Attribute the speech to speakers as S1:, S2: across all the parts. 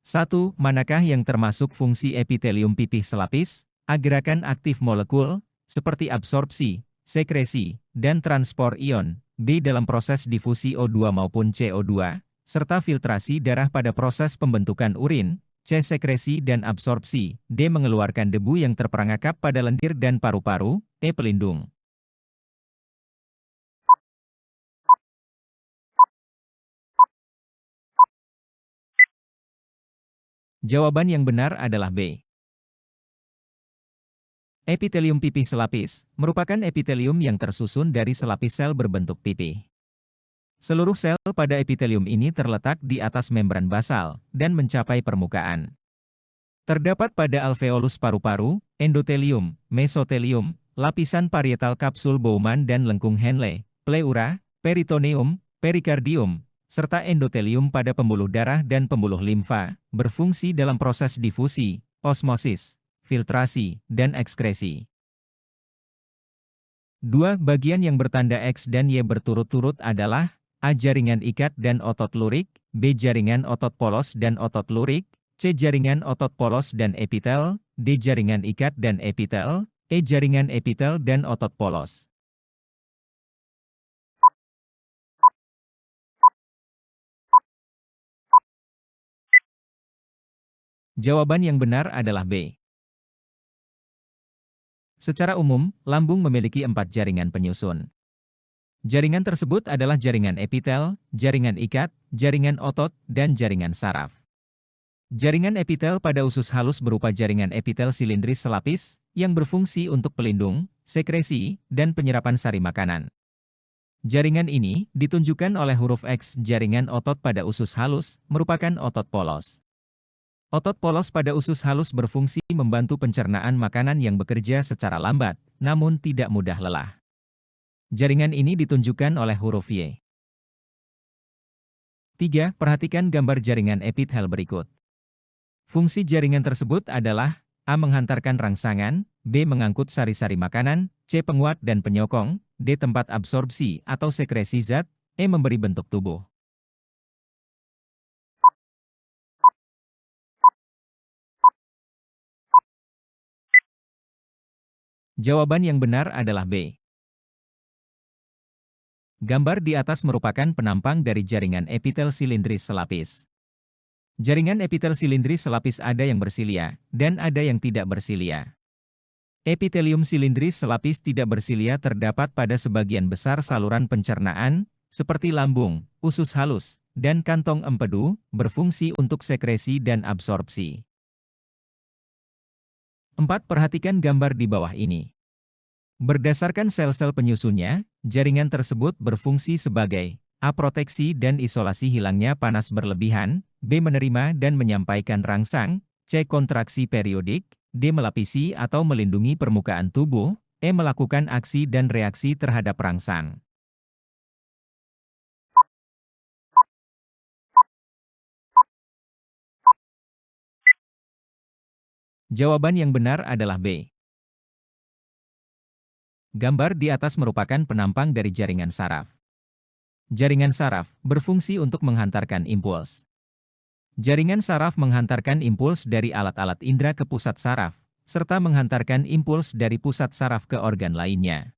S1: 1. Manakah yang termasuk fungsi epitelium pipih selapis? A. Gerakan aktif molekul, seperti absorpsi, sekresi, dan transport ion. B. Dalam proses difusi O2 maupun CO2, serta filtrasi darah pada proses pembentukan urin. C. Sekresi dan absorpsi. D. Mengeluarkan debu yang terperangkap pada lendir dan paru-paru. E. Pelindung. Jawaban yang benar adalah B. Epitelium pipih selapis merupakan epitelium yang tersusun dari selapis sel berbentuk pipih. Seluruh sel pada epitelium ini terletak di atas membran basal dan mencapai permukaan. Terdapat pada alveolus paru-paru, endotelium, mesotelium, lapisan parietal kapsul Bowman dan lengkung Henle, pleura, peritoneum, perikardium, serta endotelium pada pembuluh darah dan pembuluh limfa, berfungsi dalam proses difusi, osmosis, filtrasi, dan ekskresi. 2. Bagian yang bertanda X dan Y berturut-turut adalah A. Jaringan ikat dan otot lurik, B. Jaringan otot polos dan otot lurik, C. Jaringan otot polos dan epitel, D. Jaringan ikat dan epitel, E. Jaringan epitel dan otot polos. Jawaban yang benar adalah B. Secara umum, lambung memiliki 4 jaringan penyusun. Jaringan tersebut adalah jaringan epitel, jaringan ikat, jaringan otot, dan jaringan saraf. Jaringan epitel pada usus halus berupa jaringan epitel silindris selapis, yang berfungsi untuk pelindung, sekresi, dan penyerapan sari makanan. Jaringan ini ditunjukkan oleh huruf X. Jaringan otot pada usus halus merupakan otot polos. Otot polos pada usus halus berfungsi membantu pencernaan makanan yang bekerja secara lambat, namun tidak mudah lelah. Jaringan ini ditunjukkan oleh huruf Y. 3. Perhatikan gambar jaringan epitel berikut. Fungsi jaringan tersebut adalah A. Menghantarkan rangsangan, B. Mengangkut sari-sari makanan, C. Penguat dan penyokong, D. Tempat absorpsi atau sekresi zat, E. Memberi bentuk tubuh. Jawaban yang benar adalah B. Gambar di atas merupakan penampang dari jaringan epitel silindris selapis. Jaringan epitel silindris selapis ada yang bersilia, dan ada yang tidak bersilia. Epitelium silindris selapis tidak bersilia terdapat pada sebagian besar saluran pencernaan, seperti lambung, usus halus, dan kantong empedu, berfungsi untuk sekresi dan absorpsi. 4. Perhatikan gambar di bawah ini. Berdasarkan sel-sel penyusunnya, jaringan tersebut berfungsi sebagai A. Proteksi dan isolasi hilangnya panas berlebihan, B. Menerima dan menyampaikan rangsang, C. Kontraksi periodik, D. Melapisi atau melindungi permukaan tubuh, E. Melakukan aksi dan reaksi terhadap rangsang. Jawaban yang benar adalah B. Gambar di atas merupakan penampang dari jaringan saraf. Jaringan saraf berfungsi untuk menghantarkan impuls. Jaringan saraf menghantarkan impuls dari alat-alat indera ke pusat saraf, serta menghantarkan impuls dari pusat saraf ke organ lainnya.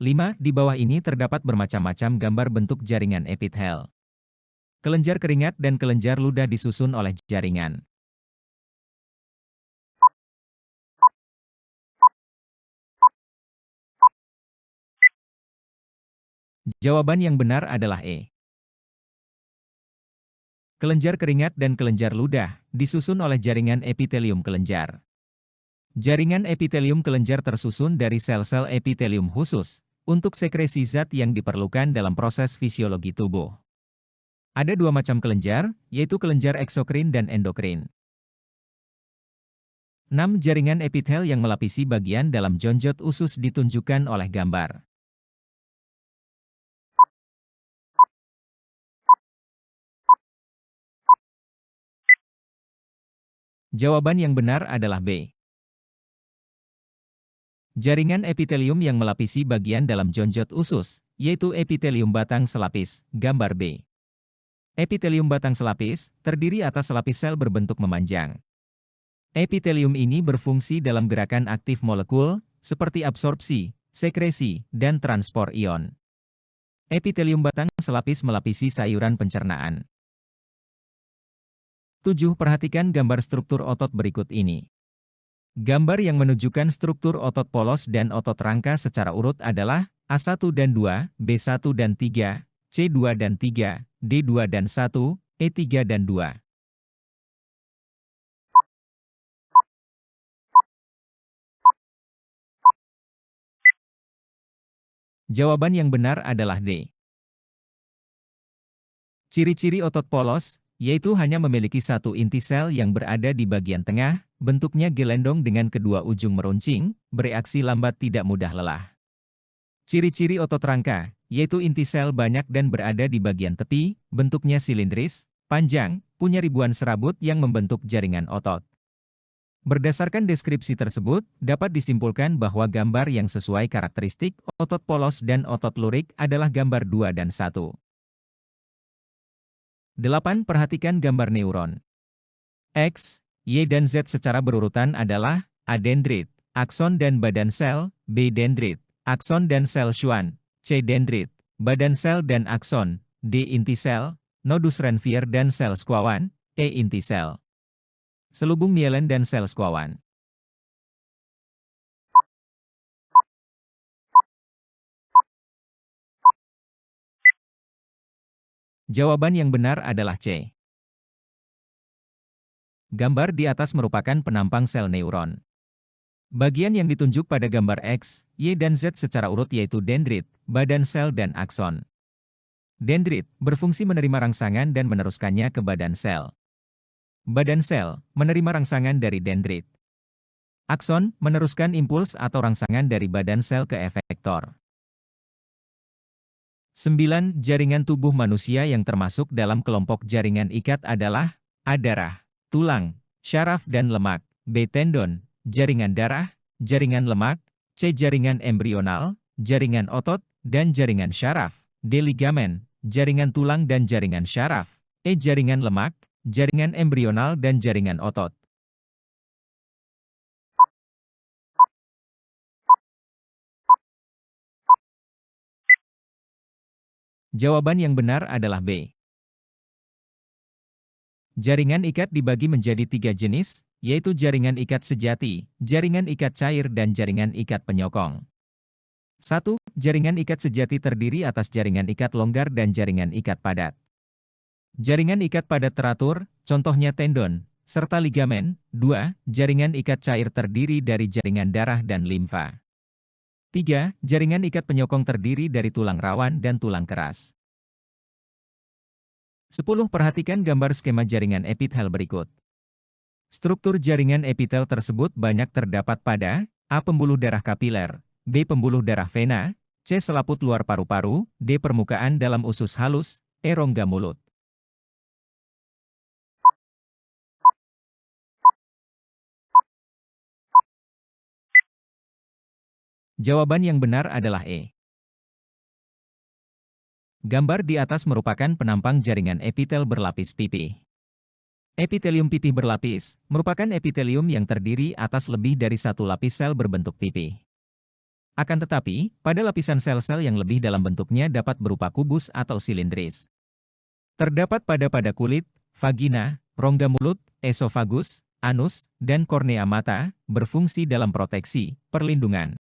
S1: 5. Di bawah ini terdapat bermacam-macam gambar bentuk jaringan epitel. Kelenjar keringat dan kelenjar ludah disusun oleh jaringan. Jawaban yang benar adalah E. Kelenjar keringat dan kelenjar ludah disusun oleh jaringan epitelium kelenjar. Jaringan epitelium kelenjar tersusun dari sel-sel epitelium khusus untuk sekresi zat yang diperlukan dalam proses fisiologi tubuh. Ada 2 macam kelenjar, yaitu kelenjar eksokrin dan endokrin. 6. Jaringan epitel yang melapisi bagian dalam jonjot usus ditunjukkan oleh gambar. Jawaban yang benar adalah B. Jaringan epitelium yang melapisi bagian dalam jonjot usus, yaitu epitelium batang selapis, gambar B. Epitelium batang selapis, terdiri atas lapis sel berbentuk memanjang. Epitelium ini berfungsi dalam gerakan aktif molekul, seperti absorpsi, sekresi, dan transport ion. Epitelium batang selapis melapisi sayuran pencernaan. 7. Perhatikan gambar struktur otot berikut ini. Gambar yang menunjukkan struktur otot polos dan otot rangka secara urut adalah A1 dan 2, B1 dan 3, C2 dan 3, D2 dan 1, E3 dan 2. Jawaban yang benar adalah D. Ciri-ciri otot polos, yaitu hanya memiliki satu inti sel yang berada di bagian tengah, bentuknya gelendong dengan kedua ujung meruncing, bereaksi lambat tidak mudah lelah. Ciri-ciri otot rangka, yaitu inti sel banyak dan berada di bagian tepi, bentuknya silindris, panjang, punya ribuan serabut yang membentuk jaringan otot. Berdasarkan deskripsi tersebut, dapat disimpulkan bahwa gambar yang sesuai karakteristik otot polos dan otot lurik adalah gambar 2 dan 1. 8. Perhatikan gambar neuron. X, Y dan Z secara berurutan adalah A dendrit, akson dan badan sel, B dendrit, akson dan sel Schwann, C dendrit, badan sel dan akson, D inti sel, nodus Ranvier dan sel Schwann, E inti sel. Selubung myelin dan sel Schwann. Jawaban yang benar adalah C. Gambar di atas merupakan penampang sel neuron. Bagian yang ditunjuk pada gambar X, Y dan Z secara urut yaitu dendrit, badan sel dan akson. Dendrit berfungsi menerima rangsangan dan meneruskannya ke badan sel. Badan sel menerima rangsangan dari dendrit. Akson meneruskan impuls atau rangsangan dari badan sel ke efektor. 9. Jaringan tubuh manusia yang termasuk dalam kelompok jaringan ikat adalah A. Darah, tulang, syaraf dan lemak, B. Tendon, jaringan darah, jaringan lemak, C. Jaringan embrional, jaringan otot, dan jaringan syaraf, D. Ligamen, jaringan tulang dan jaringan syaraf, E. Jaringan lemak, jaringan embrional dan jaringan otot. Jawaban yang benar adalah B. Jaringan ikat dibagi menjadi 3 jenis, yaitu jaringan ikat sejati, jaringan ikat cair dan jaringan ikat penyokong. 1. Jaringan ikat sejati terdiri atas jaringan ikat longgar dan jaringan ikat padat. Jaringan ikat padat teratur, contohnya tendon, serta ligamen. 2. Jaringan ikat cair terdiri dari jaringan darah dan limfa. 3. Jaringan ikat penyokong terdiri dari tulang rawan dan tulang keras. 10. Perhatikan gambar skema jaringan epitel berikut. Struktur jaringan epitel tersebut banyak terdapat pada A. Pembuluh darah kapiler, B. Pembuluh darah vena, C. Selaput luar paru-paru, D. Permukaan dalam usus halus, E. Rongga mulut. Jawaban yang benar adalah E. Gambar di atas merupakan penampang jaringan epitel berlapis pipih. Epitelium pipih berlapis merupakan epitelium yang terdiri atas lebih dari satu lapis sel berbentuk pipih. Akan tetapi, pada lapisan sel-sel yang lebih dalam bentuknya dapat berupa kubus atau silindris. Terdapat pada kulit, vagina, rongga mulut, esofagus, anus, dan kornea mata, berfungsi dalam proteksi, perlindungan,